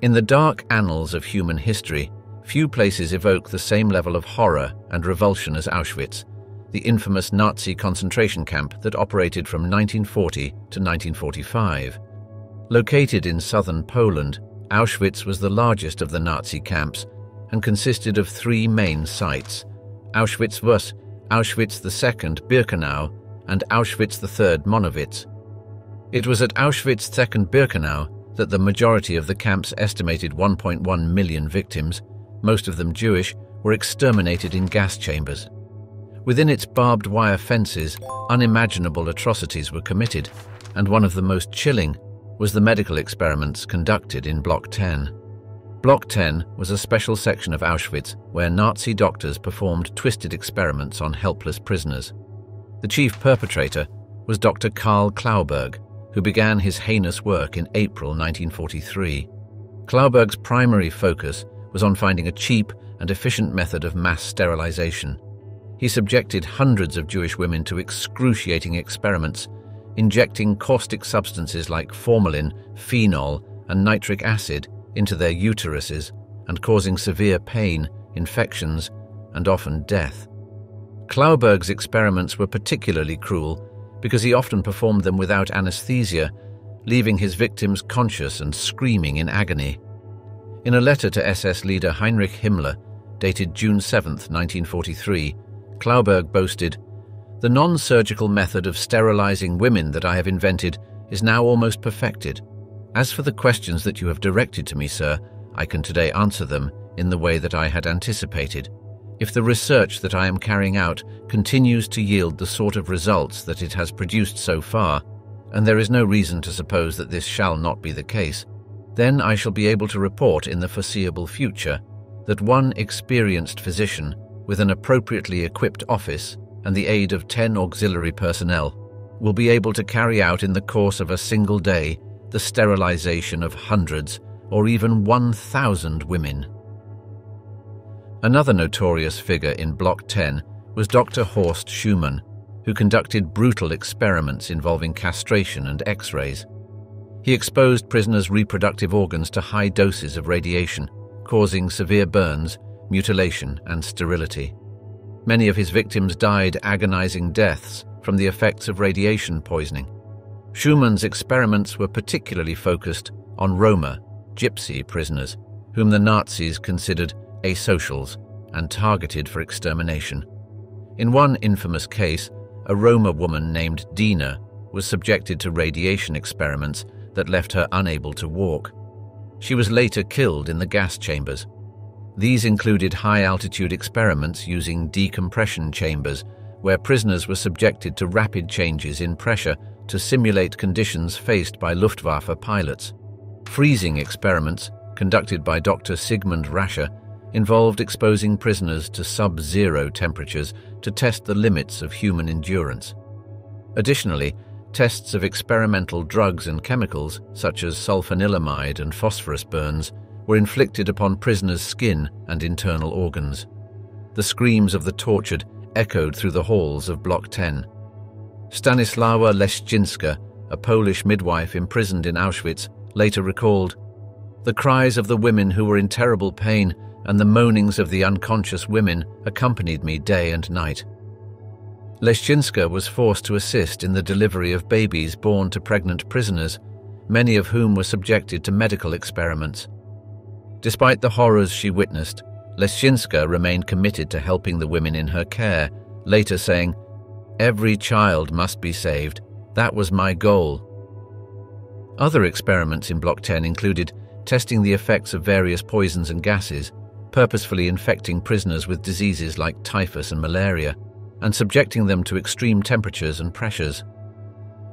In the dark annals of human history, few places evoke the same level of horror and revulsion as Auschwitz, the infamous Nazi concentration camp that operated from 1940 to 1945. Located in southern Poland, Auschwitz was the largest of the Nazi camps and consisted of three main sites: Auschwitz-I, Auschwitz II Birkenau, and Auschwitz III Monowitz. It was at Auschwitz II Birkenau that the majority of the camp's estimated 1.1 million victims, most of them Jewish, were exterminated in gas chambers. Within its barbed wire fences, unimaginable atrocities were committed, and one of the most chilling was the medical experiments conducted in Block 10. Block 10 was a special section of Auschwitz where Nazi doctors performed twisted experiments on helpless prisoners. The chief perpetrator was Dr. Karl Klauberg, who began his heinous work in April 1943. Klauberg's primary focus was on finding a cheap and efficient method of mass sterilization. He subjected hundreds of Jewish women to excruciating experiments, injecting caustic substances like formalin, phenol, and nitric acid into their uteruses and causing severe pain, infections, and often death. Klauberg's experiments were particularly cruel because he often performed them without anesthesia, leaving his victims conscious and screaming in agony. In a letter to SS leader Heinrich Himmler, dated June 7, 1943, Klauberg boasted, "The non-surgical method of sterilizing women that I have invented is now almost perfected. As for the questions that you have directed to me, sir, I can today answer them in the way that I had anticipated. If the research that I am carrying out continues to yield the sort of results that it has produced so far, and there is no reason to suppose that this shall not be the case, then I shall be able to report in the foreseeable future that one experienced physician with an appropriately equipped office and the aid of 10 auxiliary personnel will be able to carry out in the course of a single day the sterilization of hundreds or even 1,000 women." Another notorious figure in Block 10 was Dr. Horst Schumann, who conducted brutal experiments involving castration and X-rays. He exposed prisoners' reproductive organs to high doses of radiation, causing severe burns, mutilation, and sterility. Many of his victims died agonizing deaths from the effects of radiation poisoning. Schumann's experiments were particularly focused on Roma, gypsy prisoners, whom the Nazis considered asocials and targeted for extermination. In one infamous case, a Roma woman named Dina was subjected to radiation experiments that left her unable to walk. She was later killed in the gas chambers. These included high-altitude experiments using decompression chambers, where prisoners were subjected to rapid changes in pressure to simulate conditions faced by Luftwaffe pilots. Freezing experiments, conducted by Dr. Sigmund Rascher, involved exposing prisoners to sub-zero temperatures to test the limits of human endurance. Additionally, tests of experimental drugs and chemicals, such as sulfanilamide and phosphorus burns, were inflicted upon prisoners' skin and internal organs. The screams of the tortured echoed through the halls of Block 10. Stanislawa Leszczyńska, a Polish midwife imprisoned in Auschwitz, later recalled, "The cries of the women who were in terrible pain and the moanings of the unconscious women accompanied me day and night." Leszczyńska was forced to assist in the delivery of babies born to pregnant prisoners, many of whom were subjected to medical experiments. Despite the horrors she witnessed, Leszczyńska remained committed to helping the women in her care, later saying, "Every child must be saved. That was my goal." Other experiments in Block 10 included testing the effects of various poisons and gases, purposefully infecting prisoners with diseases like typhus and malaria, and subjecting them to extreme temperatures and pressures.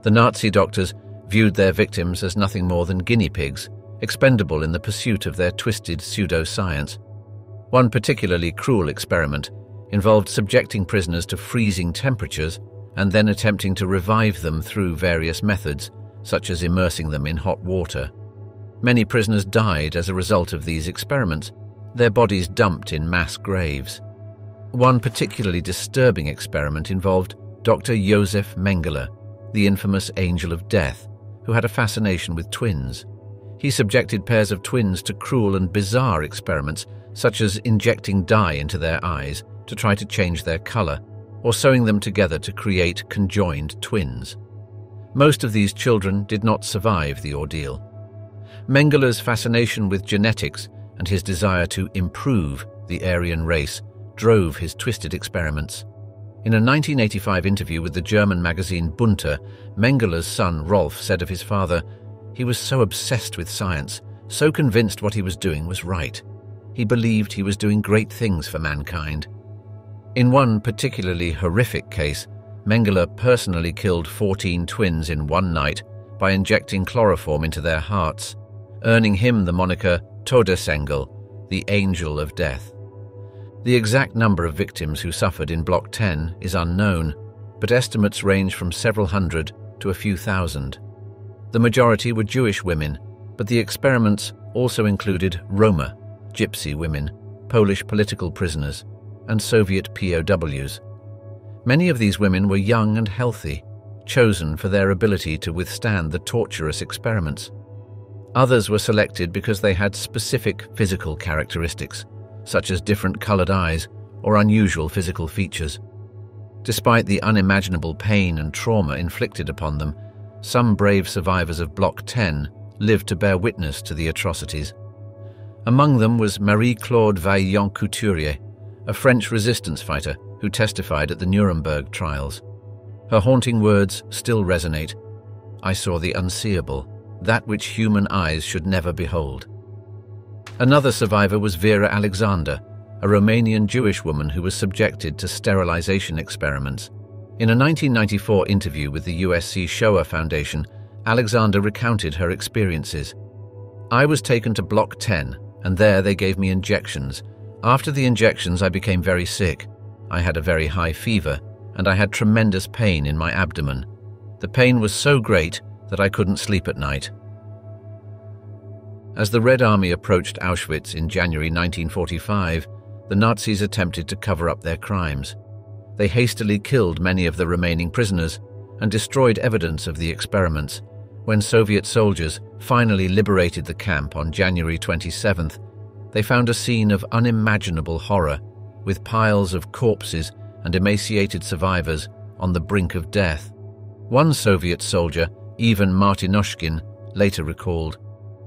The Nazi doctors viewed their victims as nothing more than guinea pigs, expendable in the pursuit of their twisted pseudoscience. One particularly cruel experiment involved subjecting prisoners to freezing temperatures and then attempting to revive them through various methods, such as immersing them in hot water. Many prisoners died as a result of these experiments, their bodies dumped in mass graves. One particularly disturbing experiment involved Dr. Josef Mengele, the infamous Angel of Death, who had a fascination with twins. He subjected pairs of twins to cruel and bizarre experiments, such as injecting dye into their eyes to try to change their color, or sewing them together to create conjoined twins. Most of these children did not survive the ordeal. Mengele's fascination with genetics and his desire to improve the Aryan race drove his twisted experiments. In a 1985 interview with the German magazine Bunte, Mengele's son Rolf said of his father, "He was so obsessed with science, so convinced what he was doing was right. He believed he was doing great things for mankind." In one particularly horrific case, Mengele personally killed 14 twins in one night by injecting chloroform into their hearts, earning him the moniker Todesengel, the Angel of Death. The exact number of victims who suffered in Block 10 is unknown, but estimates range from several hundred to a few thousand. The majority were Jewish women, but the experiments also included Roma, Gypsy women, Polish political prisoners, and Soviet POWs. Many of these women were young and healthy, chosen for their ability to withstand the torturous experiments. Others were selected because they had specific physical characteristics, such as different colored eyes or unusual physical features. Despite the unimaginable pain and trauma inflicted upon them, some brave survivors of Block 10 lived to bear witness to the atrocities. Among them was Marie-Claude Vaillant-Couturier, a French resistance fighter who testified at the Nuremberg trials. Her haunting words still resonate. "I saw the unseeable, that which human eyes should never behold." Another survivor was Vera Alexander, a Romanian Jewish woman who was subjected to sterilization experiments. In a 1994 interview with the USC Shoah Foundation, Alexander recounted her experiences. "I was taken to Block 10, and there they gave me injections. After the injections, I became very sick. I had a very high fever, and I had tremendous pain in my abdomen. The pain was so great that I couldn't sleep at night." As the Red Army approached Auschwitz in January 1945, the Nazis attempted to cover up their crimes. They hastily killed many of the remaining prisoners and destroyed evidence of the experiments. When Soviet soldiers finally liberated the camp on January 27th, they found a scene of unimaginable horror, with piles of corpses and emaciated survivors on the brink of death. One Soviet soldier, Ivan Martinoshkin, later recalled,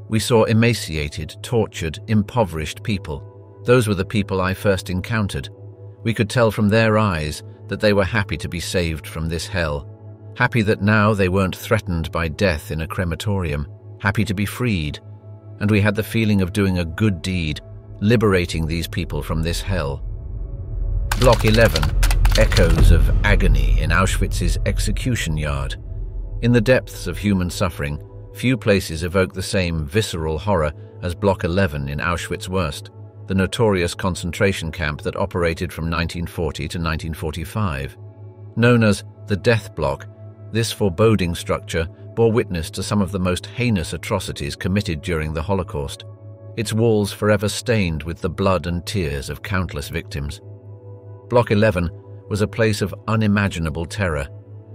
"We saw emaciated, tortured, impoverished people. Those were the people I first encountered. We could tell from their eyes that they were happy to be saved from this hell, happy that now they weren't threatened by death in a crematorium, happy to be freed. And we had the feeling of doing a good deed, liberating these people from this hell." Block 11, echoes of agony in Auschwitz's execution yard. In the depths of human suffering, few places evoke the same visceral horror as Block 11 in Auschwitz-Wurst, the notorious concentration camp that operated from 1940 to 1945. Known as the Death Block, this foreboding structure bore witness to some of the most heinous atrocities committed during the Holocaust, its walls forever stained with the blood and tears of countless victims. Block 11 was a place of unimaginable terror,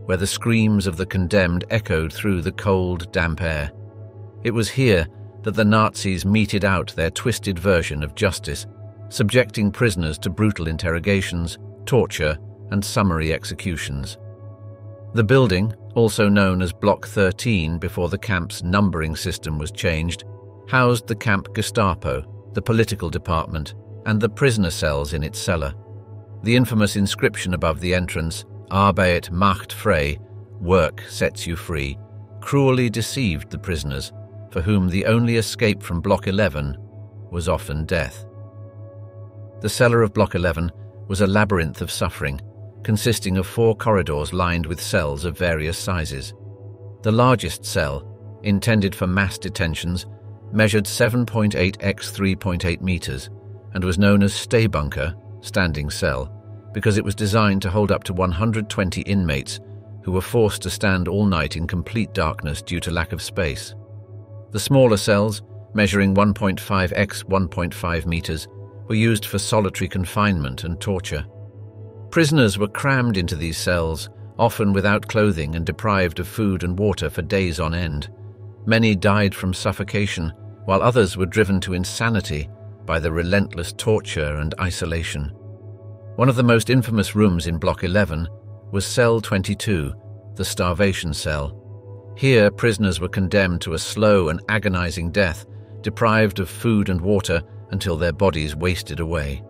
where the screams of the condemned echoed through the cold, damp air. It was here that the Nazis meted out their twisted version of justice, subjecting prisoners to brutal interrogations, torture, and summary executions. The building, also known as Block 13 before the camp's numbering system was changed, housed the camp Gestapo, the political department, and the prisoner cells in its cellar. The infamous inscription above the entrance, Arbeit macht frei, work sets you free, cruelly deceived the prisoners, for whom the only escape from Block 11 was often death. The cellar of Block 11 was a labyrinth of suffering, consisting of 4 corridors lined with cells of various sizes. The largest cell, intended for mass detentions, measured 7.8 x 3.8 meters and was known as Stay Bunker, standing cell, because it was designed to hold up to 120 inmates who were forced to stand all night in complete darkness due to lack of space. The smaller cells, measuring 1.5 x 1.5 meters, were used for solitary confinement and torture. Prisoners were crammed into these cells, often without clothing and deprived of food and water for days on end. Many died from suffocation, while others were driven to insanity by the relentless torture and isolation. One of the most infamous rooms in Block 11 was Cell 22, the starvation cell. Here, prisoners were condemned to a slow and agonizing death, deprived of food and water until their bodies wasted away.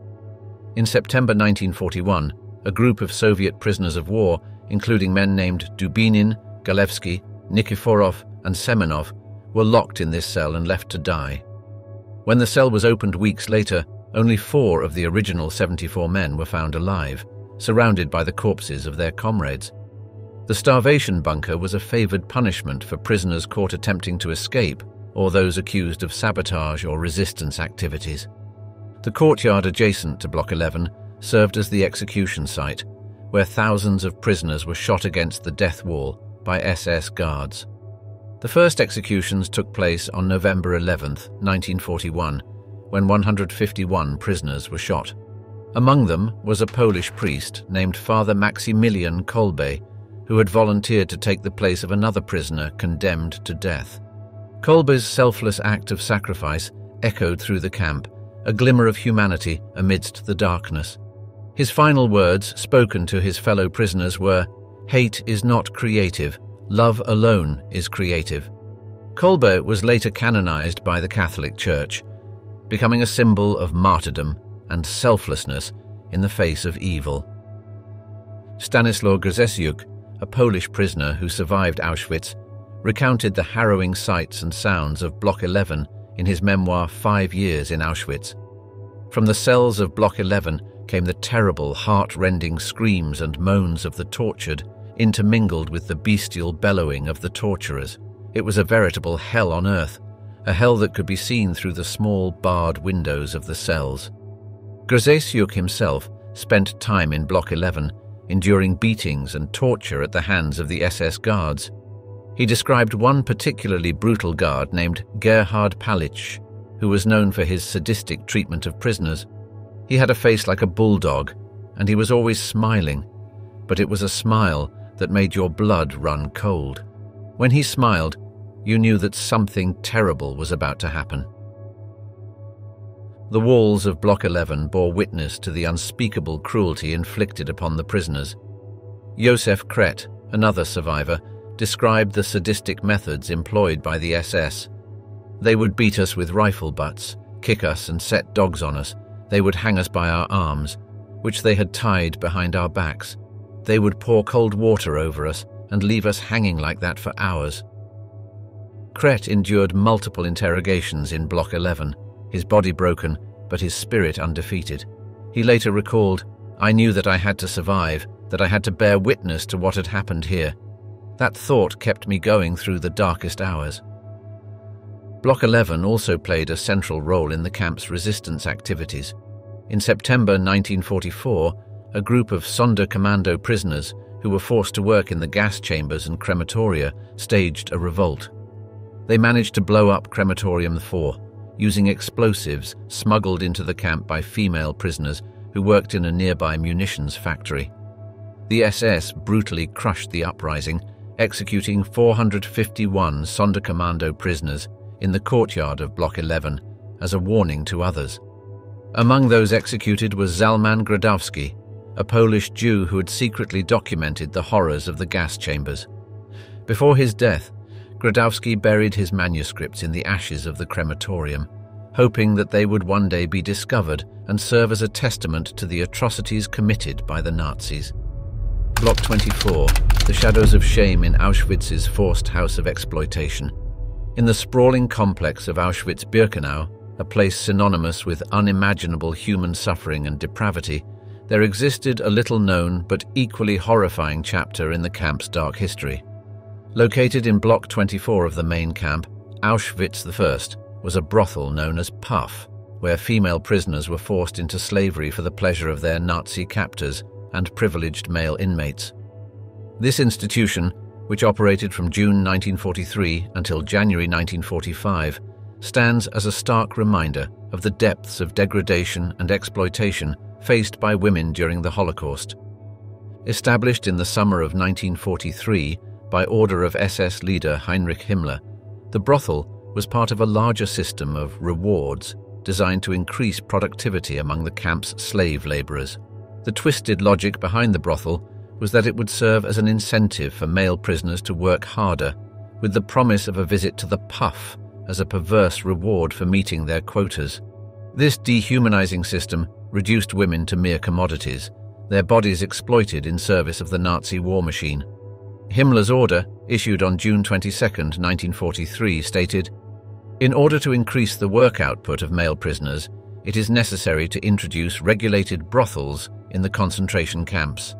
In September 1941, a group of Soviet prisoners of war, including men named Dubinin, Galevsky, Nikiforov, and Semenov, were locked in this cell and left to die. When the cell was opened weeks later, only 4 of the original 74 men were found alive, surrounded by the corpses of their comrades. The starvation bunker was a favored punishment for prisoners caught attempting to escape or those accused of sabotage or resistance activities. The courtyard adjacent to Block 11 served as the execution site, where thousands of prisoners were shot against the death wall by SS guards. The first executions took place on November 11, 1941, when 151 prisoners were shot. Among them was a Polish priest named Father Maximilian Kolbe, who had volunteered to take the place of another prisoner condemned to death. Kolbe's selfless act of sacrifice echoed through the camp, a glimmer of humanity amidst the darkness. His final words, spoken to his fellow prisoners, were, "Hate is not creative, love alone is creative." Kolbe was later canonized by the Catholic Church, becoming a symbol of martyrdom and selflessness in the face of evil. Stanislaw Grzeziuk, a Polish prisoner who survived Auschwitz, recounted the harrowing sights and sounds of Block 11 in his memoir 5 Years in Auschwitz. From the cells of Block 11 came the terrible, heart-rending screams and moans of the tortured, intermingled with the bestial bellowing of the torturers. It was a veritable hell on earth, a hell that could be seen through the small, barred windows of the cells. Grzeziuk himself spent time in Block 11, enduring beatings and torture at the hands of the SS guards. He described one particularly brutal guard named Gerhard Palitsch, who was known for his sadistic treatment of prisoners. He had a face like a bulldog, and he was always smiling, but it was a smile that made your blood run cold. When he smiled, you knew that something terrible was about to happen. The walls of Block 11 bore witness to the unspeakable cruelty inflicted upon the prisoners. Josef Kret, another survivor, described the sadistic methods employed by the SS. They would beat us with rifle butts, kick us and set dogs on us. They would hang us by our arms, which they had tied behind our backs. They would pour cold water over us and leave us hanging like that for hours. Kret endured multiple interrogations in Block 11, his body broken, but his spirit undefeated. He later recalled, "I knew that I had to survive, that I had to bear witness to what had happened here. That thought kept me going through the darkest hours." Block 11 also played a central role in the camp's resistance activities. In September 1944, a group of Sonderkommando prisoners who were forced to work in the gas chambers and crematoria staged a revolt. They managed to blow up Crematorium 4, using explosives smuggled into the camp by female prisoners who worked in a nearby munitions factory. The SS brutally crushed the uprising, executing 451 Sonderkommando prisoners in the courtyard of Block 11 as a warning to others. Among those executed was Zalman Gradowski, a Polish Jew who had secretly documented the horrors of the gas chambers. Before his death, Gradowski buried his manuscripts in the ashes of the crematorium, hoping that they would one day be discovered and serve as a testament to the atrocities committed by the Nazis. Block 24, the shadows of shame in Auschwitz's forced house of exploitation. In the sprawling complex of Auschwitz-Birkenau, a place synonymous with unimaginable human suffering and depravity, there existed a little-known but equally horrifying chapter in the camp's dark history. Located in Block 24 of the main camp, Auschwitz I was a brothel known as Puff, where female prisoners were forced into slavery for the pleasure of their Nazi captors and privileged male inmates. This institution, which operated from June 1943 until January 1945, stands as a stark reminder of the depths of degradation and exploitation faced by women during the Holocaust. Established in the summer of 1943 by order of SS leader Heinrich Himmler, The brothel was part of a larger system of rewards designed to increase productivity among the camp's slave laborers. The twisted logic behind the brothel was that it would serve as an incentive for male prisoners to work harder, with the promise of a visit to the puff as a perverse reward for meeting their quotas. This dehumanizing system reduced women to mere commodities, their bodies exploited in service of the Nazi war machine. Himmler's order, issued on June 22, 1943, stated, "In order to increase the work output of male prisoners, it is necessary to introduce regulated brothels in the concentration camps.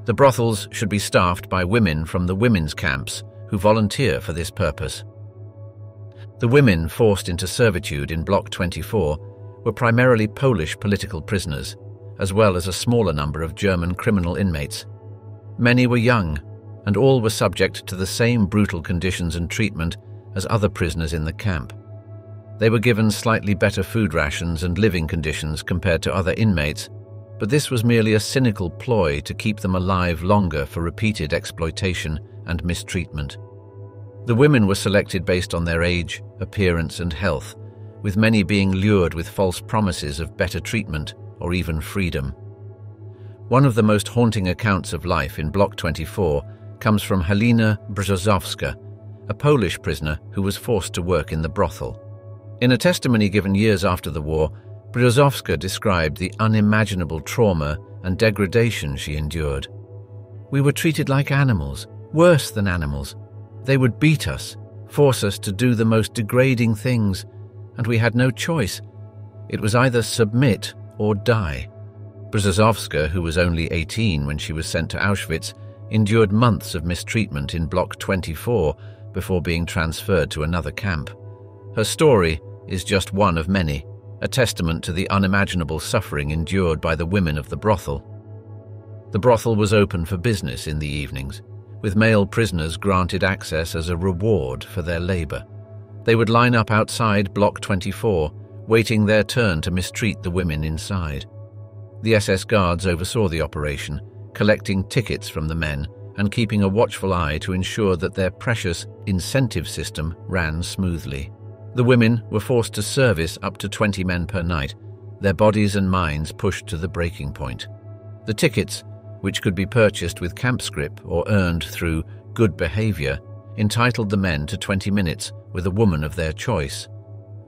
The brothels should be staffed by women from the women's camps who volunteer for this purpose." The women forced into servitude in Block 24 were primarily Polish political prisoners, as well as a smaller number of German criminal inmates. Many were young, and all were subject to the same brutal conditions and treatment as other prisoners in the camp. They were given slightly better food rations and living conditions compared to other inmates, but this was merely a cynical ploy to keep them alive longer for repeated exploitation and mistreatment. The women were selected based on their age, appearance, and health, with many being lured with false promises of better treatment or even freedom. One of the most haunting accounts of life in Block 24 comes from Halina Brzozowska, a Polish prisoner who was forced to work in the brothel. In a testimony given years after the war, Brzozowska described the unimaginable trauma and degradation she endured. "We were treated like animals, worse than animals. They would beat us, force us to do the most degrading things, and we had no choice. It was either submit or die." Brzozowska, who was only 18 when she was sent to Auschwitz, endured months of mistreatment in Block 24 before being transferred to another camp. Her story is just one of many, a testament to the unimaginable suffering endured by the women of the brothel. The brothel was open for business in the evenings, with male prisoners granted access as a reward for their labor. They would line up outside Block 24, waiting their turn to mistreat the women inside. The SS guards oversaw the operation, collecting tickets from the men and keeping a watchful eye to ensure that their precious incentive system ran smoothly. The women were forced to service up to 20 men per night, their bodies and minds pushed to the breaking point. The tickets, which could be purchased with camp scrip or earned through good behavior, entitled the men to 20 minutes with a woman of their choice.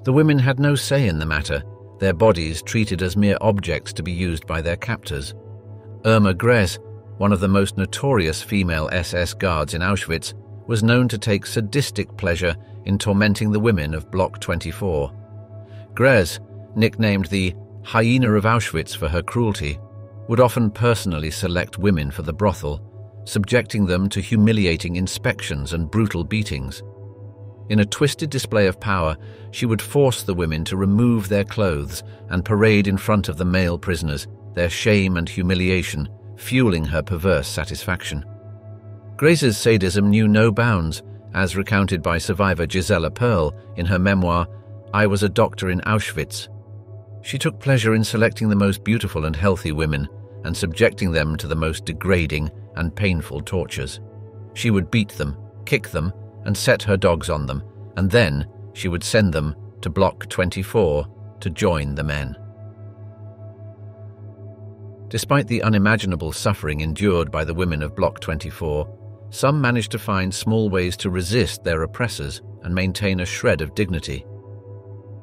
The women had no say in the matter, their bodies treated as mere objects to be used by their captors. Irma Grez, one of the most notorious female SS guards in Auschwitz, was known to take sadistic pleasure in tormenting the women of Block 24. Grez, nicknamed the hyena of Auschwitz for her cruelty, would often personally select women for the brothel, subjecting them to humiliating inspections and brutal beatings. In a twisted display of power, she would force the women to remove their clothes and parade in front of the male prisoners, their shame and humiliation fueling her perverse satisfaction. Grez's sadism knew no bounds, as recounted by survivor Gisela Pearl in her memoir, "I Was a Doctor in Auschwitz." She took pleasure in selecting the most beautiful and healthy women and subjecting them to the most degrading and painful tortures. She would beat them, kick them, and set her dogs on them, and then she would send them to Block 24 to join the men. Despite the unimaginable suffering endured by the women of Block 24, some managed to find small ways to resist their oppressors and maintain a shred of dignity.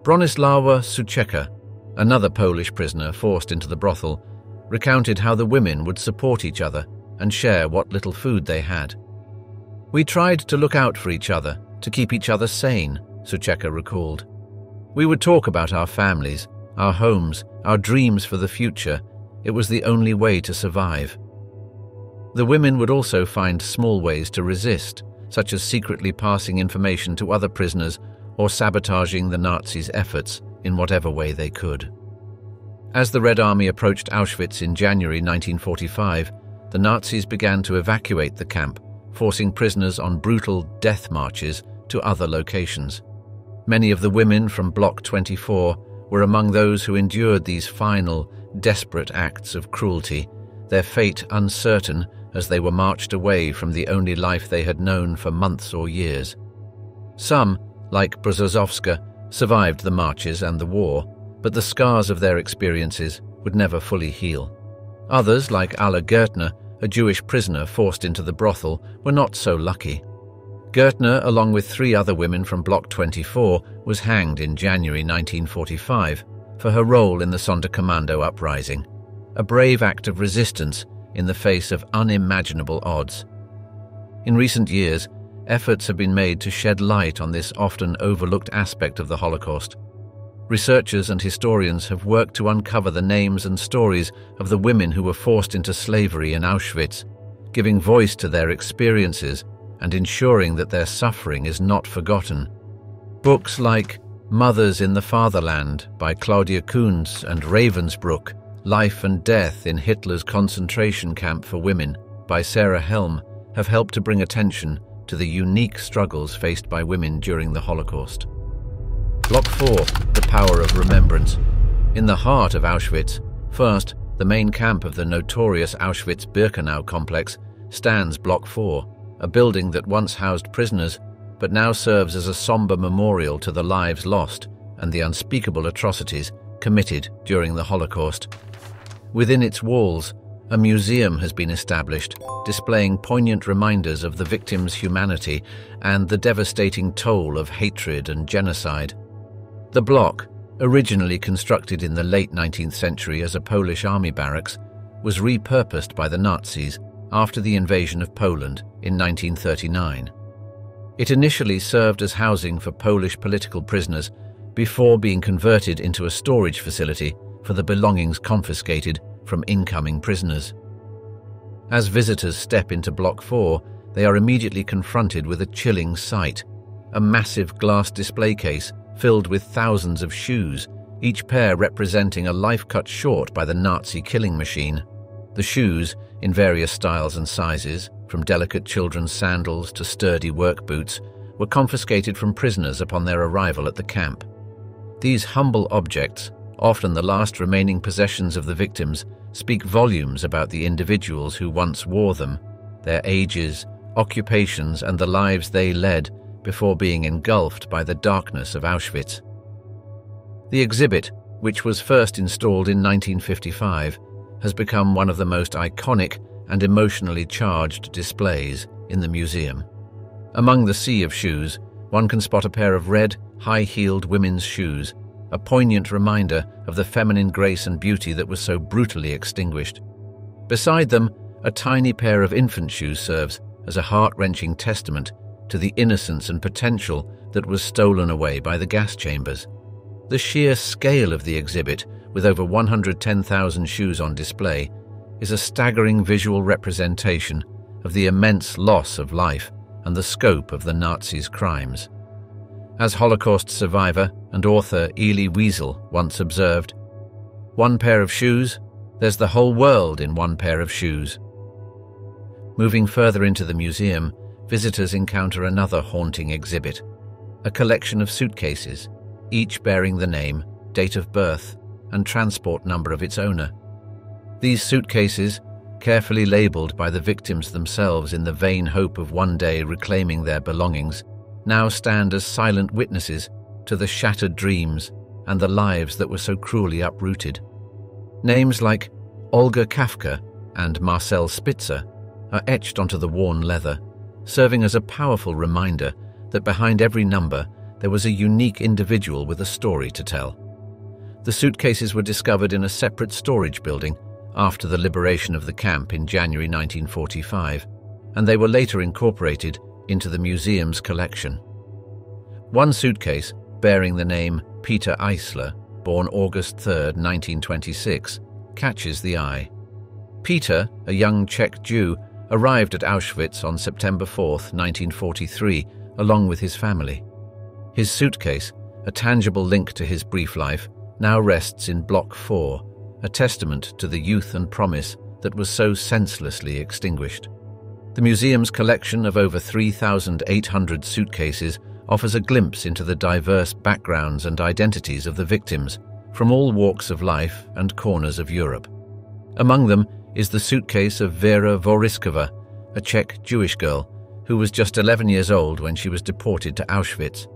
Bronislawa Sucheka, another Polish prisoner forced into the brothel, recounted how the women would support each other and share what little food they had. "We tried to look out for each other, to keep each other sane," Sucheka recalled. "We would talk about our families, our homes, our dreams for the future. It was the only way to survive." The women would also find small ways to resist, such as secretly passing information to other prisoners or sabotaging the Nazis' efforts in whatever way they could. As the Red Army approached Auschwitz in January 1945, the Nazis began to evacuate the camp, forcing prisoners on brutal death marches to other locations. Many of the women from Block 24 were among those who endured these final, desperate acts of cruelty, their fate uncertain as they were marched away from the only life they had known for months or years. Some, like Brzozowska, survived the marches and the war, but the scars of their experiences would never fully heal. Others, like Alla Gertner, a Jewish prisoner forced into the brothel, were not so lucky. Gertner, along with 3 other women from Block 24, was hanged in January 1945 for her role in the Sonderkommando uprising, a brave act of resistance in the face of unimaginable odds. In recent years, efforts have been made to shed light on this often overlooked aspect of the Holocaust. Researchers and historians have worked to uncover the names and stories of the women who were forced into slavery in Auschwitz, giving voice to their experiences and ensuring that their suffering is not forgotten. Books like Mothers in the Fatherland by Claudia Kuhns and Ravensbrück, Life and Death in Hitler's Concentration Camp for Women by Sarah Helm have helped to bring attention to the unique struggles faced by women during the Holocaust. Block 4, the power of remembrance. In the heart of Auschwitz, first, the main camp of the notorious Auschwitz-Birkenau complex, stands Block 4, a building that once housed prisoners, but now serves as a somber memorial to the lives lost and the unspeakable atrocities committed during the Holocaust. Within its walls, a museum has been established, displaying poignant reminders of the victims' humanity and the devastating toll of hatred and genocide. The block, originally constructed in the late 19th century as a Polish army barracks, was repurposed by the Nazis after the invasion of Poland in 1939. It initially served as housing for Polish political prisoners before being converted into a storage facility for the belongings confiscated from incoming prisoners. As visitors step into Block 4, they are immediately confronted with a chilling sight: a massive glass display case filled with thousands of shoes, each pair representing a life cut short by the Nazi killing machine. The shoes, in various styles and sizes, from delicate children's sandals to sturdy work boots, were confiscated from prisoners upon their arrival at the camp. These humble objects, often the last remaining possessions of the victims, speak volumes about the individuals who once wore them, their ages, occupations, and the lives they led before being engulfed by the darkness of Auschwitz. The exhibit, which was first installed in 1955, has become one of the most iconic and emotionally charged displays in the museum. Among the sea of shoes, one can spot a pair of red, high-heeled women's shoes, a poignant reminder of the feminine grace and beauty that was so brutally extinguished. Beside them, a tiny pair of infant shoes serves as a heart-wrenching testament to the innocence and potential that was stolen away by the gas chambers. The sheer scale of the exhibit, with over 110,000 shoes on display, is a staggering visual representation of the immense loss of life and the scope of the Nazis' crimes. As Holocaust survivor and author Elie Wiesel once observed, "One pair of shoes, there's the whole world in one pair of shoes." Moving further into the museum, visitors encounter another haunting exhibit, a collection of suitcases, each bearing the name, date of birth, and transport number of its owner. These suitcases, carefully labeled by the victims themselves in the vain hope of one day reclaiming their belongings, now stand as silent witnesses to the shattered dreams and the lives that were so cruelly uprooted. Names like Olga Kafka and Marcel Spitzer are etched onto the worn leather, serving as a powerful reminder that behind every number there was a unique individual with a story to tell. The suitcases were discovered in a separate storage building after the liberation of the camp in January 1945, and they were later incorporated into the museum's collection. One suitcase, bearing the name Peter Eisler, born August 3, 1926, catches the eye. Peter, a young Czech Jew, arrived at Auschwitz on September 4, 1943, along with his family. His suitcase, a tangible link to his brief life, now rests in Block 4, a testament to the youth and promise that was so senselessly extinguished. The museum's collection of over 3,800 suitcases offers a glimpse into the diverse backgrounds and identities of the victims from all walks of life and corners of Europe. Among them is the suitcase of Vera Voriskova, a Czech Jewish girl who was just 11 years old when she was deported to Auschwitz.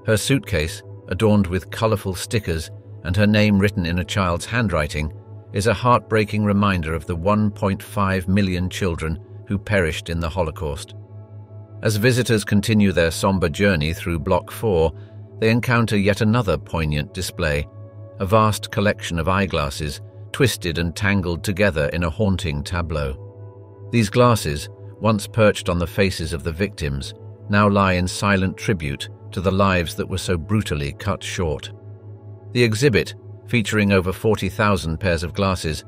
Her suitcase, adorned with colorful stickers and her name written in a child's handwriting, is a heartbreaking reminder of the 1.5 million children who perished in the Holocaust. As visitors continue their somber journey through Block 4, they encounter yet another poignant display, a vast collection of eyeglasses, twisted and tangled together in a haunting tableau. These glasses, once perched on the faces of the victims, now lie in silent tribute to the lives that were so brutally cut short. The exhibit, featuring over 40,000 pairs of glasses,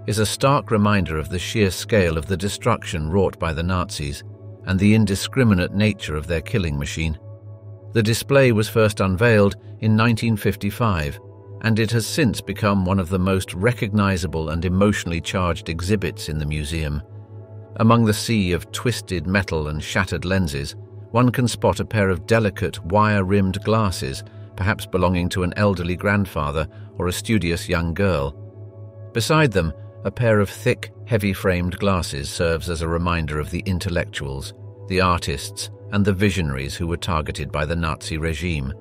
is a stark reminder of the sheer scale of the destruction wrought by the Nazis and the indiscriminate nature of their killing machine. The display was first unveiled in 1955, and it has since become one of the most recognizable and emotionally charged exhibits in the museum. Among the sea of twisted metal and shattered lenses, one can spot a pair of delicate, wire-rimmed glasses, perhaps belonging to an elderly grandfather or a studious young girl. Beside them, a pair of thick, heavy-framed glasses serves as a reminder of the intellectuals, the artists, and the visionaries who were targeted by the Nazi regime.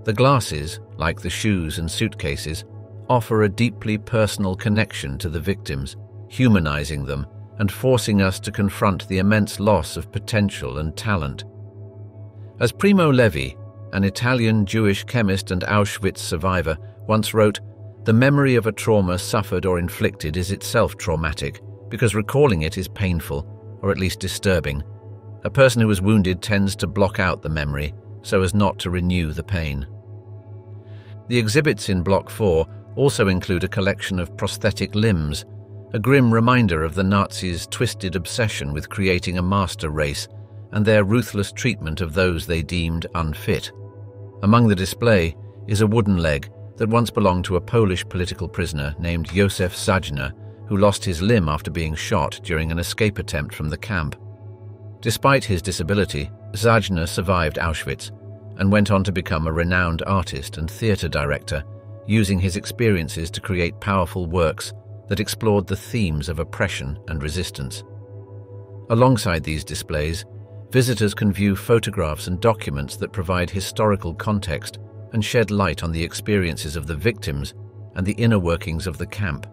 The glasses, like the shoes and suitcases, offer a deeply personal connection to the victims, humanizing them and forcing us to confront the immense loss of potential and talent. As Primo Levi, an Italian Jewish chemist and Auschwitz survivor, once wrote, "The memory of a trauma suffered or inflicted is itself traumatic, because recalling it is painful, or at least disturbing. A person who is wounded tends to block out the memory, so as not to renew the pain." The exhibits in Block 4 also include a collection of prosthetic limbs, a grim reminder of the Nazis' twisted obsession with creating a master race and their ruthless treatment of those they deemed unfit. Among the display is a wooden leg that once belonged to a Polish political prisoner named Josef Mengele, who lost his limb after being shot during an escape attempt from the camp. Despite his disability, Mengele survived Auschwitz and went on to become a renowned artist and theatre director, using his experiences to create powerful works that explored the themes of oppression and resistance. Alongside these displays, visitors can view photographs and documents that provide historical context and shed light on the experiences of the victims and the inner workings of the camp.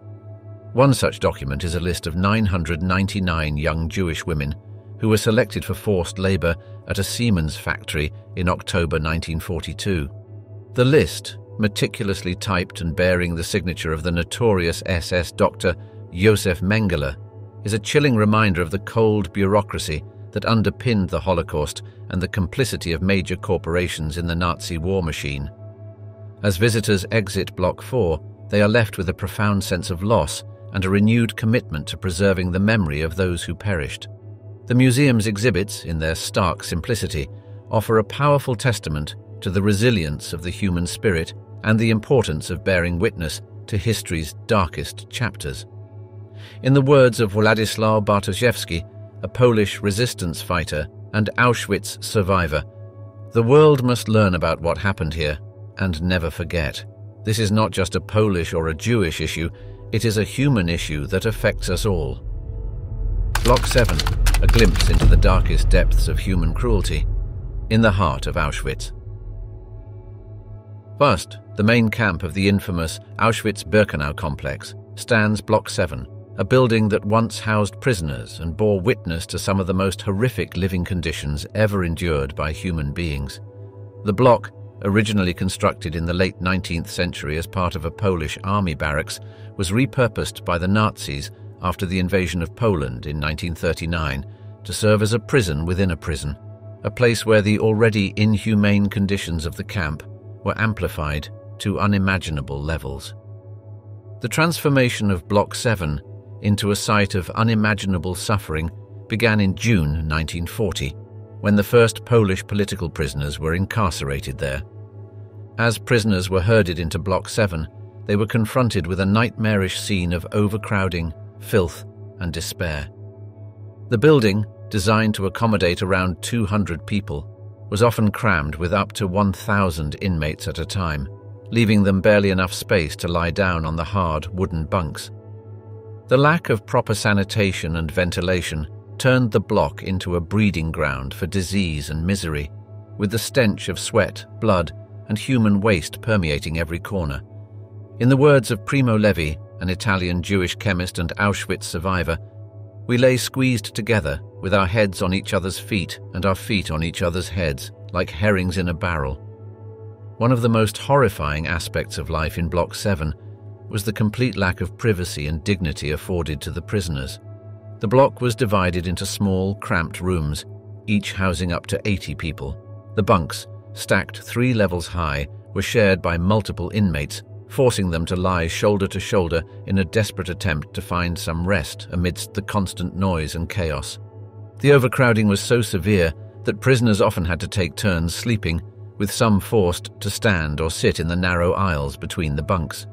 One such document is a list of 999 young Jewish women who were selected for forced labor at a Siemens factory in October 1942. The list, meticulously typed and bearing the signature of the notorious SS doctor Josef Mengele, is a chilling reminder of the cold bureaucracy that underpinned the Holocaust and the complicity of major corporations in the Nazi war machine. As visitors exit Block 4, they are left with a profound sense of loss and a renewed commitment to preserving the memory of those who perished. The museum's exhibits, in their stark simplicity, offer a powerful testament to the resilience of the human spirit and the importance of bearing witness to history's darkest chapters. In the words of Władysław Bartoszewski, a Polish resistance fighter and Auschwitz survivor, "The world must learn about what happened here and never forget. This is not just a Polish or a Jewish issue, it is a human issue that affects us all." Block 7, a glimpse into the darkest depths of human cruelty, in the heart of Auschwitz. First, the main camp of the infamous Auschwitz-Birkenau complex, stands Block 7, a building that once housed prisoners and bore witness to some of the most horrific living conditions ever endured by human beings. The block, originally constructed in the late 19th century as part of a Polish army barracks, was repurposed by the Nazis after the invasion of Poland in 1939 to serve as a prison within a prison, a place where the already inhumane conditions of the camp were amplified to unimaginable levels. The transformation of Block 7 into a site of unimaginable suffering began in June 1940, when the first Polish political prisoners were incarcerated there. As prisoners were herded into Block 7, they were confronted with a nightmarish scene of overcrowding, filth, and despair. The building, designed to accommodate around 200 people, was often crammed with up to 1,000 inmates at a time, leaving them barely enough space to lie down on the hard wooden bunks. The lack of proper sanitation and ventilation turned the block into a breeding ground for disease and misery, with the stench of sweat, blood, and human waste permeating every corner. In the words of Primo Levi, an Italian Jewish chemist and Auschwitz survivor, "We lay squeezed together, with our heads on each other's feet and our feet on each other's heads, like herrings in a barrel." One of the most horrifying aspects of life in Block 7 was the complete lack of privacy and dignity afforded to the prisoners. The block was divided into small, cramped rooms, each housing up to 80 people. The bunks, stacked 3 levels high, were shared by multiple inmates, forcing them to lie shoulder to shoulder in a desperate attempt to find some rest amidst the constant noise and chaos. The overcrowding was so severe that prisoners often had to take turns sleeping, with some forced to stand or sit in the narrow aisles between the bunks.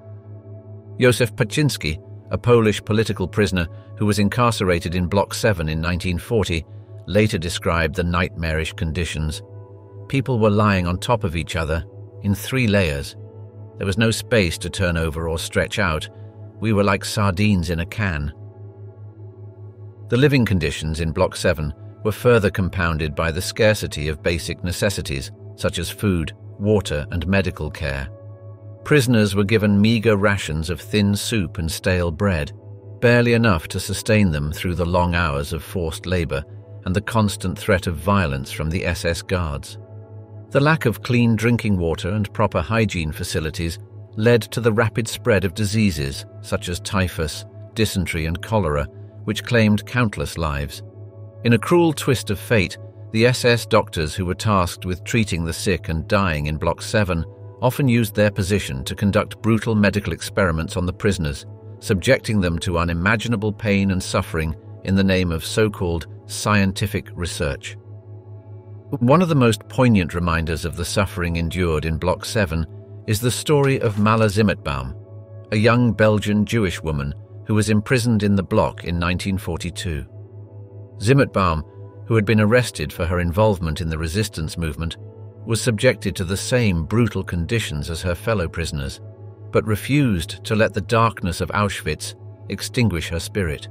Josef Mengele, a Polish political prisoner who was incarcerated in Block 7 in 1940, later described the nightmarish conditions. People were lying on top of each other in 3 layers. There was no space to turn over or stretch out. We were like sardines in a can. The living conditions in Block 7 were further compounded by the scarcity of basic necessities, such as food, water, and medical care. Prisoners were given meager rations of thin soup and stale bread, barely enough to sustain them through the long hours of forced labor and the constant threat of violence from the SS guards. The lack of clean drinking water and proper hygiene facilities led to the rapid spread of diseases such as typhus, dysentery, and cholera, which claimed countless lives. In a cruel twist of fate, the SS doctors who were tasked with treating the sick and dying in Block 7 often used their position to conduct brutal medical experiments on the prisoners, subjecting them to unimaginable pain and suffering in the name of so-called scientific research. One of the most poignant reminders of the suffering endured in Block 7 is the story of Mala Zimmerbaum, a young Belgian Jewish woman who was imprisoned in the block in 1942. Zimmerbaum, who had been arrested for her involvement in the resistance movement, was subjected to the same brutal conditions as her fellow prisoners, but refused to let the darkness of Auschwitz extinguish her spirit.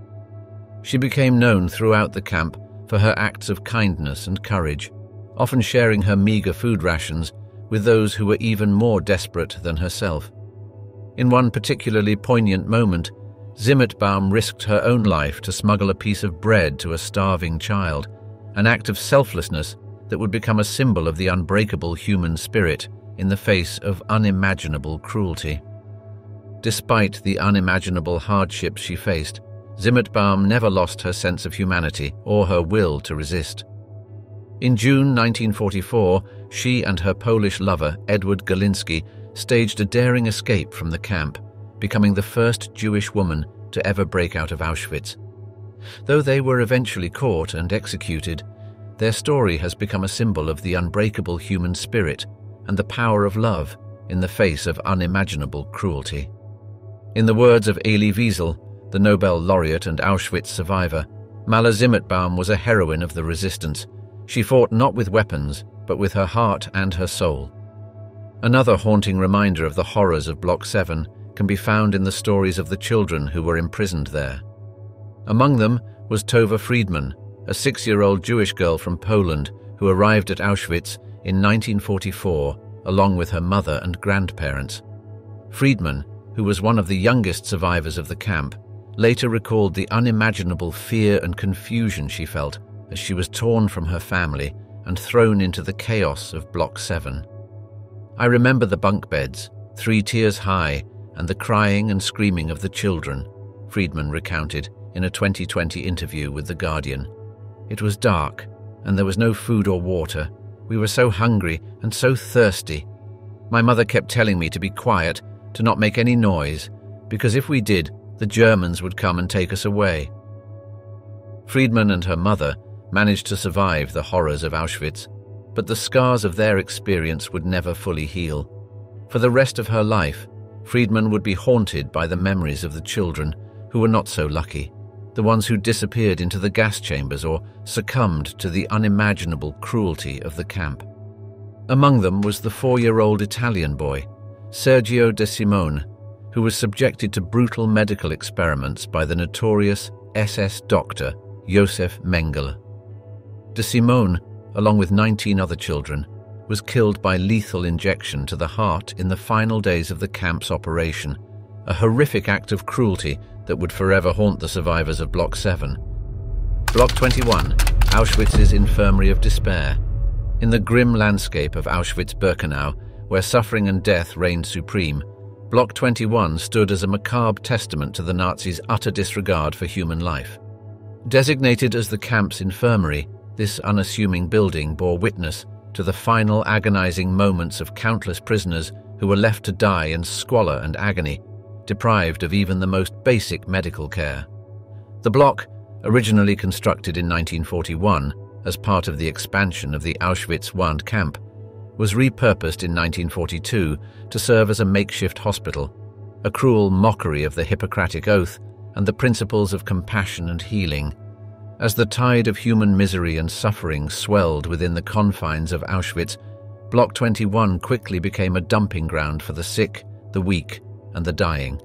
She became known throughout the camp for her acts of kindness and courage, often sharing her meager food rations with those who were even more desperate than herself. In one particularly poignant moment, Zimmerbaum risked her own life to smuggle a piece of bread to a starving child, an act of selflessness that would become a symbol of the unbreakable human spirit in the face of unimaginable cruelty. Despite the unimaginable hardships she faced, Zimmerbaum never lost her sense of humanity or her will to resist. In June 1944, she and her Polish lover, Edward Galiński, staged a daring escape from the camp, becoming the first Jewish woman to ever break out of Auschwitz. Though they were eventually caught and executed, their story has become a symbol of the unbreakable human spirit and the power of love in the face of unimaginable cruelty. In the words of Elie Wiesel, the Nobel laureate and Auschwitz survivor, Mala Zimmerbaum was a heroine of the resistance. She fought not with weapons, but with her heart and her soul. Another haunting reminder of the horrors of Block 7 can be found in the stories of the children who were imprisoned there. Among them was Tova Friedman, a 6-year-old Jewish girl from Poland who arrived at Auschwitz in 1944 along with her mother and grandparents. Friedman, who was one of the youngest survivors of the camp, later recalled the unimaginable fear and confusion she felt as she was torn from her family and thrown into the chaos of Block 7. "I remember the bunk beds, 3 tiers high, and the crying and screaming of the children," Friedman recounted in a 2020 interview with The Guardian. "It was dark, and there was no food or water. We were so hungry and so thirsty. My mother kept telling me to be quiet, to not make any noise, because if we did, the Germans would come and take us away." Friedman and her mother managed to survive the horrors of Auschwitz, but the scars of their experience would never fully heal. For the rest of her life, Friedman would be haunted by the memories of the children who were not so lucky, the ones who disappeared into the gas chambers or succumbed to the unimaginable cruelty of the camp. Among them was the 4-year-old Italian boy, Sergio De Simone, who was subjected to brutal medical experiments by the notorious SS doctor Josef Mengele. De Simone, along with 19 other children, was killed by lethal injection to the heart in the final days of the camp's operation, a horrific act of cruelty that would forever haunt the survivors of Block 7. Block 21, Auschwitz's Infirmary of Despair. In the grim landscape of Auschwitz-Birkenau, where suffering and death reigned supreme, Block 21 stood as a macabre testament to the Nazis' utter disregard for human life. Designated as the camp's infirmary, this unassuming building bore witness to the final agonizing moments of countless prisoners who were left to die in squalor and agony, deprived of even the most basic medical care. The block, originally constructed in 1941 as part of the expansion of the Auschwitz camp, was repurposed in 1942 to serve as a makeshift hospital, a cruel mockery of the Hippocratic Oath and the principles of compassion and healing. As the tide of human misery and suffering swelled within the confines of Auschwitz, Block 21 quickly became a dumping ground for the sick, the weak, and the dying.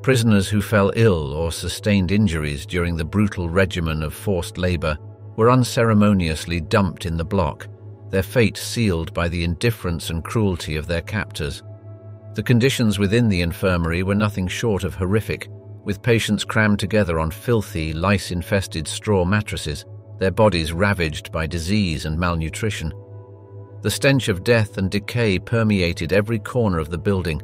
Prisoners who fell ill or sustained injuries during the brutal regimen of forced labor were unceremoniously dumped in the block, their fate sealed by the indifference and cruelty of their captors. The conditions within the infirmary were nothing short of horrific, with patients crammed together on filthy, lice-infested straw mattresses, their bodies ravaged by disease and malnutrition. The stench of death and decay permeated every corner of the building,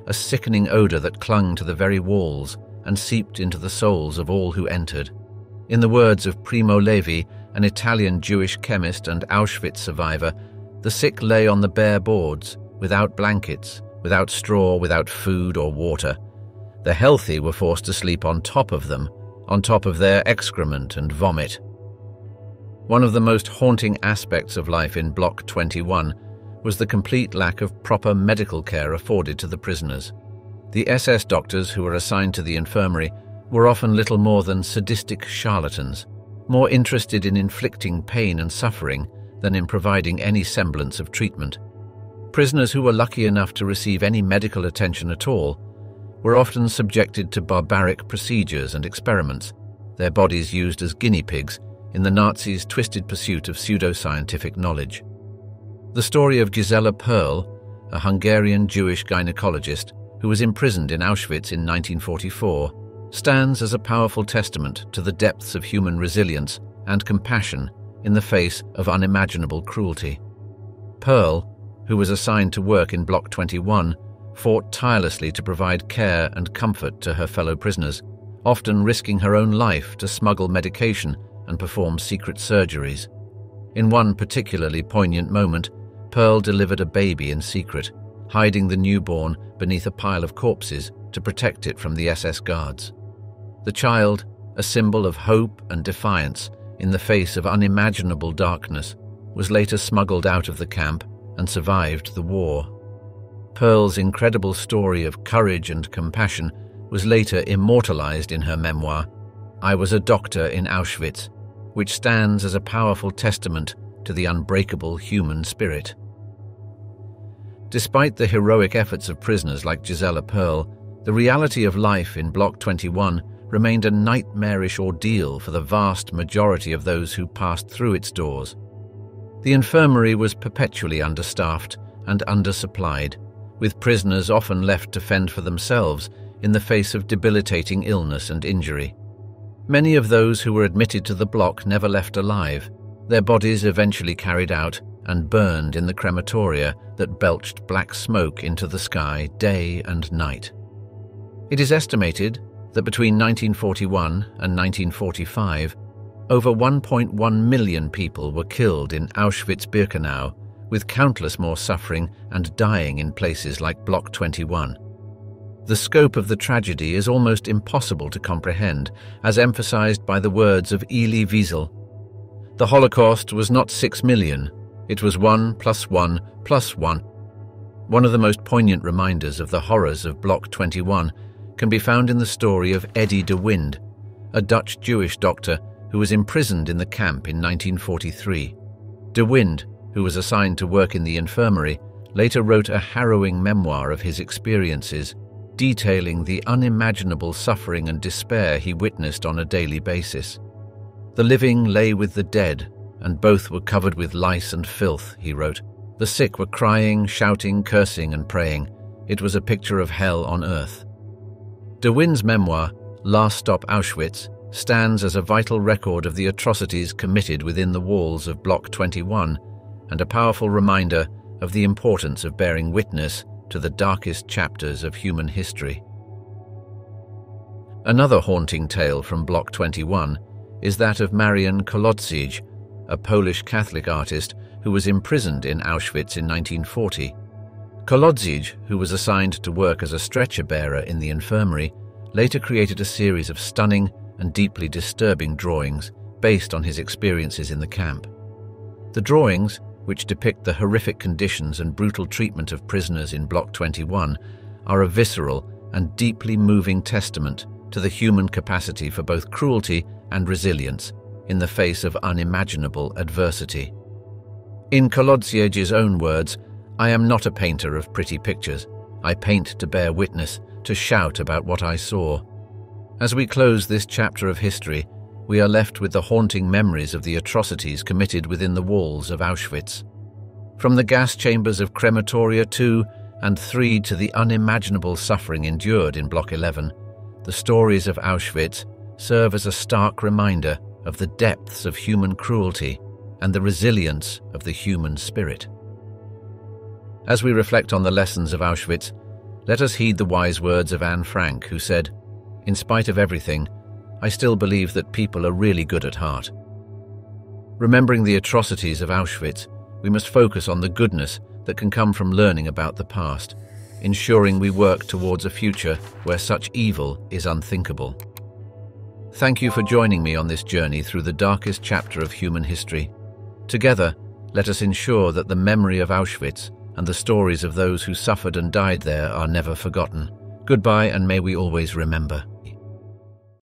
a sickening odor that clung to the very walls and seeped into the souls of all who entered. In the words of Primo Levi, an Italian Jewish chemist and Auschwitz survivor, the sick lay on the bare boards, without blankets, without straw, without food or water. The healthy were forced to sleep on top of them, on top of their excrement and vomit. One of the most haunting aspects of life in Block 21 was the complete lack of proper medical care afforded to the prisoners. The SS doctors who were assigned to the infirmary were often little more than sadistic charlatans, more interested in inflicting pain and suffering than in providing any semblance of treatment. Prisoners who were lucky enough to receive any medical attention at all were often subjected to barbaric procedures and experiments, their bodies used as guinea pigs in the Nazis' twisted pursuit of pseudoscientific knowledge. The story of Gisela Perl, a Hungarian Jewish gynecologist who was imprisoned in Auschwitz in 1944, stands as a powerful testament to the depths of human resilience and compassion in the face of unimaginable cruelty. Perl, who was assigned to work in Block 21, fought tirelessly to provide care and comfort to her fellow prisoners, often risking her own life to smuggle medication and perform secret surgeries. In one particularly poignant moment, Perl delivered a baby in secret, hiding the newborn beneath a pile of corpses to protect it from the SS guards. The child, a symbol of hope and defiance in the face of unimaginable darkness, was later smuggled out of the camp and survived the war. Perl's incredible story of courage and compassion was later immortalized in her memoir, I Was a Doctor in Auschwitz, which stands as a powerful testament to the unbreakable human spirit. Despite the heroic efforts of prisoners like Gisela Perl, the reality of life in Block 21 remained a nightmarish ordeal for the vast majority of those who passed through its doors. The infirmary was perpetually understaffed and undersupplied, with prisoners often left to fend for themselves in the face of debilitating illness and injury. Many of those who were admitted to the block never left alive, their bodies eventually carried out and burned in the crematoria that belched black smoke into the sky day and night. It is estimated that between 1941 and 1945, over 1.1 million people were killed in Auschwitz-Birkenau, with countless more suffering and dying in places like Block 21. The scope of the tragedy is almost impossible to comprehend, as emphasized by the words of Elie Wiesel. The Holocaust was not 6 million, it was 1 + 1 + 1. One of the most poignant reminders of the horrors of Block 21 can be found in the story of Eddie de Wind, a Dutch Jewish doctor who was imprisoned in the camp in 1943. De Wind, who was assigned to work in the infirmary, later wrote a harrowing memoir of his experiences, detailing the unimaginable suffering and despair he witnessed on a daily basis. The living lay with the dead, and both were covered with lice and filth, he wrote. The sick were crying, shouting, cursing, and praying. It was a picture of hell on earth. De Win's memoir, Last Stop Auschwitz, stands as a vital record of the atrocities committed within the walls of Block 21 and a powerful reminder of the importance of bearing witness to the darkest chapters of human history. Another haunting tale from Block 21 is that of Marian Kolodziej, a Polish Catholic artist who was imprisoned in Auschwitz in 1940. Kolodziej, who was assigned to work as a stretcher-bearer in the infirmary, later created a series of stunning and deeply disturbing drawings based on his experiences in the camp. The drawings, which depict the horrific conditions and brutal treatment of prisoners in Block 21, are a visceral and deeply moving testament to the human capacity for both cruelty and resilience in the face of unimaginable adversity. In Kolodziej's own words, "I am not a painter of pretty pictures. I paint to bear witness, to shout about what I saw." As we close this chapter of history, we are left with the haunting memories of the atrocities committed within the walls of Auschwitz. From the gas chambers of crematoria 2 and 3 to the unimaginable suffering endured in Block 11, the stories of Auschwitz serve as a stark reminder of the depths of human cruelty and the resilience of the human spirit. As we reflect on the lessons of Auschwitz, let us heed the wise words of Anne Frank, who said, "In spite of everything, I still believe that people are really good at heart." Remembering the atrocities of Auschwitz, we must focus on the goodness that can come from learning about the past, ensuring we work towards a future where such evil is unthinkable. Thank you for joining me on this journey through the darkest chapter of human history. Together, let us ensure that the memory of Auschwitz and the stories of those who suffered and died there are never forgotten. Goodbye, and may we always remember.